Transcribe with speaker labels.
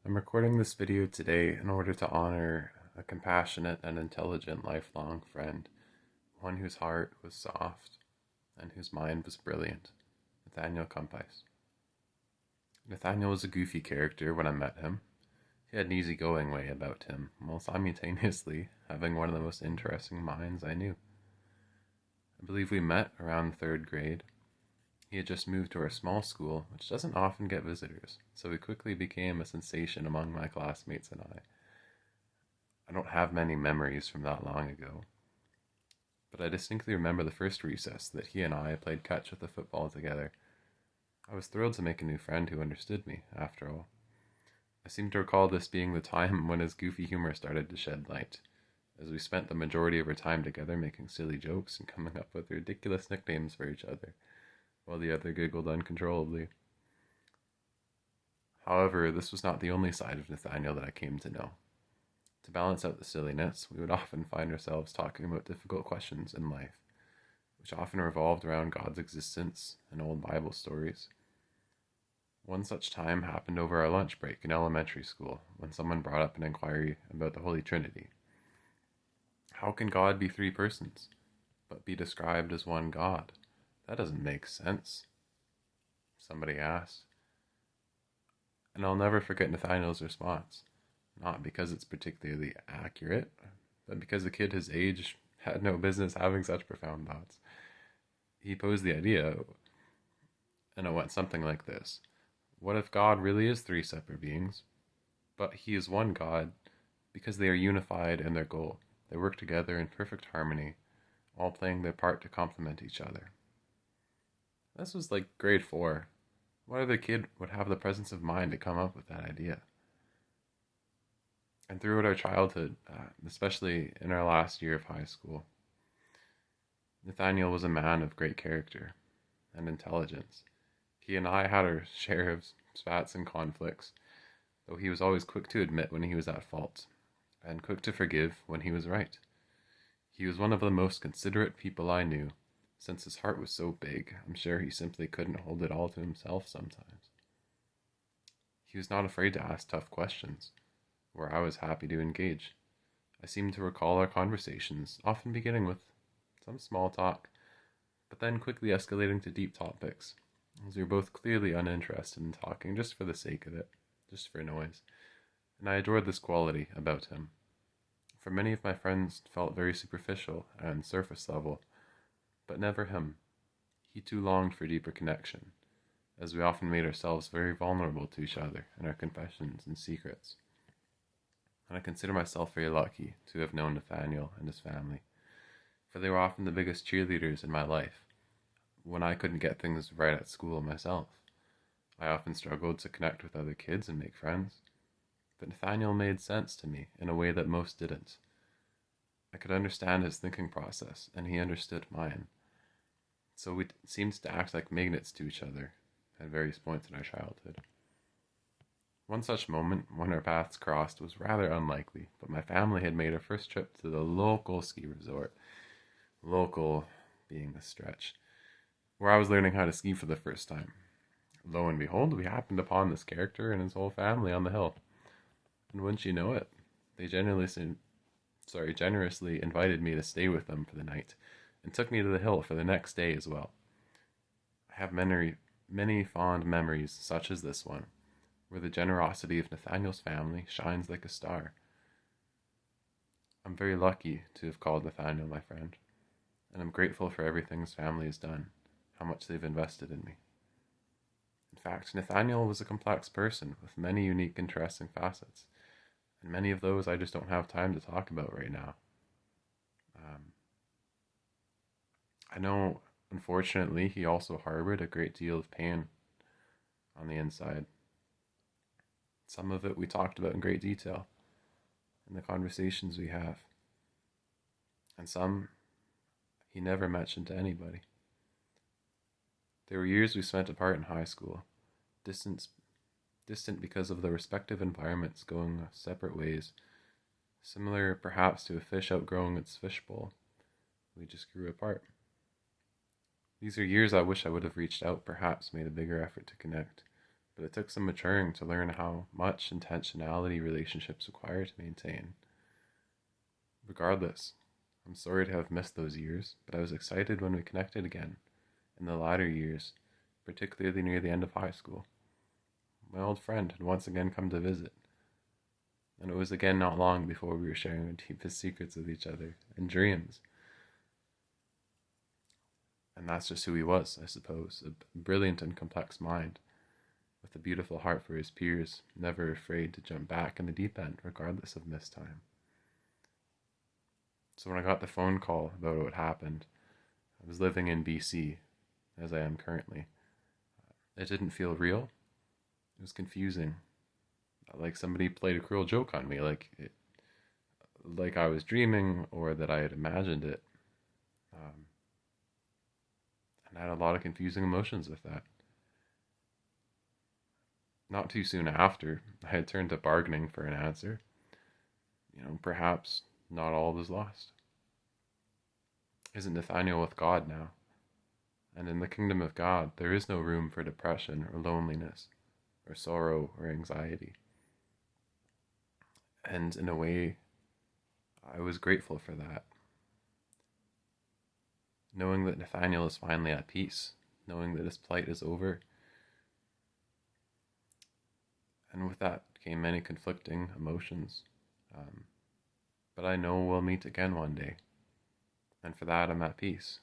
Speaker 1: I'm recording this video today in order to honor a compassionate and intelligent lifelong friend, one whose heart was soft and whose mind was brilliant, Nathaniel Kamphuis. Nathaniel was a goofy character when I met him. He had an easygoing way about him, while simultaneously having one of the most interesting minds I knew. I believe we met around third grade. He had just moved to our small school, which doesn't often get visitors, so he quickly became a sensation among my classmates and I. I don't have many memories from that long ago, but I distinctly remember the first recess that he and I played catch with the football together. I was thrilled to make a new friend who understood me, after all. I seem to recall this being the time when his goofy humor started to shed light, as we spent the majority of our time together making silly jokes and coming up with ridiculous nicknames for each other, while the other giggled uncontrollably. However, this was not the only side of Nathaniel that I came to know. To balance out the silliness, we would often find ourselves talking about difficult questions in life, which often revolved around God's existence and old Bible stories. One such time happened over our lunch break in elementary school, when someone brought up an inquiry about the Holy Trinity. How can God be three persons, but be described as one God? That doesn't make sense, somebody asked. And I'll never forget Nathaniel's response, not because it's particularly accurate, but because a kid his age had no business having such profound thoughts. He posed the idea, and it went something like this. What if God really is three separate beings, but he is one God because they are unified in their goal? They work together in perfect harmony, all playing their part to complement each other. This was like grade 4. What other kid would have the presence of mind to come up with that idea? And throughout our childhood, especially in our last year of high school, Nathaniel was a man of great character and intelligence. He and I had our share of spats and conflicts, though he was always quick to admit when he was at fault, and quick to forgive when he was right. He was one of the most considerate people I knew. Since his heart was so big, I'm sure he simply couldn't hold it all to himself sometimes. He was not afraid to ask tough questions, where I was happy to engage. I seem to recall our conversations, often beginning with some small talk, but then quickly escalating to deep topics, as we were both clearly uninterested in talking just for the sake of it, just for noise. And I adored this quality about him. For many of my friends felt very superficial and surface level, but never him. He too longed for deeper connection, as we often made ourselves very vulnerable to each other in our confessions and secrets. And I consider myself very lucky to have known Nathaniel and his family, for they were often the biggest cheerleaders in my life. When I couldn't get things right at school myself, I often struggled to connect with other kids and make friends, but Nathaniel made sense to me in a way that most didn't. I could understand his thinking process, and he understood mine. So we seemed to act like magnets to each other at various points in our childhood. One such moment, when our paths crossed, was rather unlikely, but my family had made our first trip to the local ski resort. Local being a stretch, where I was learning how to ski for the first time. Lo and behold, we happened upon this character and his whole family on the hill. And wouldn't you know it, they generously invited me to stay with them for the night, and took me to the hill for the next day as well. I have many fond memories such as this one, where the generosity of Nathaniel's family shines like a star. I'm very lucky to have called Nathaniel my friend, and I'm grateful for everything his family has done, how much they've invested in me. In fact, Nathaniel was a complex person with many unique, interesting facets, and many of those I just don't have time to talk about right now. I know, unfortunately, he also harbored a great deal of pain on the inside. Some of it we talked about in great detail in the conversations we have, and some he never mentioned to anybody. There were years we spent apart in high school, distant because of the respective environments going separate ways, similar perhaps to a fish outgrowing its fishbowl. We just grew apart. These are years I wish I would have reached out, perhaps made a bigger effort to connect, but it took some maturing to learn how much intentionality relationships require to maintain. Regardless, I'm sorry to have missed those years, but I was excited when we connected again in the latter years, particularly near the end of high school. My old friend had once again come to visit, and it was again not long before we were sharing the deepest secrets with each other and dreams. And that's just who he was, I suppose, a brilliant and complex mind, with a beautiful heart for his peers, never afraid to jump back in the deep end, regardless of missed time. So when I got the phone call about what happened, I was living in BC, as I am currently. It didn't feel real. It was confusing. Like somebody played a cruel joke on me, like I was dreaming or that I had imagined it. And I had a lot of confusing emotions with that. Not too soon after, I had turned to bargaining for an answer. Perhaps not all was lost. Isn't Nathaniel with God now? And in the kingdom of God, there is no room for depression or loneliness or sorrow or anxiety. And in a way, I was grateful for that. Knowing that Nathaniel is finally at peace, knowing that his plight is over. And with that came many conflicting emotions. But I know we'll meet again one day. And for that, I'm at peace.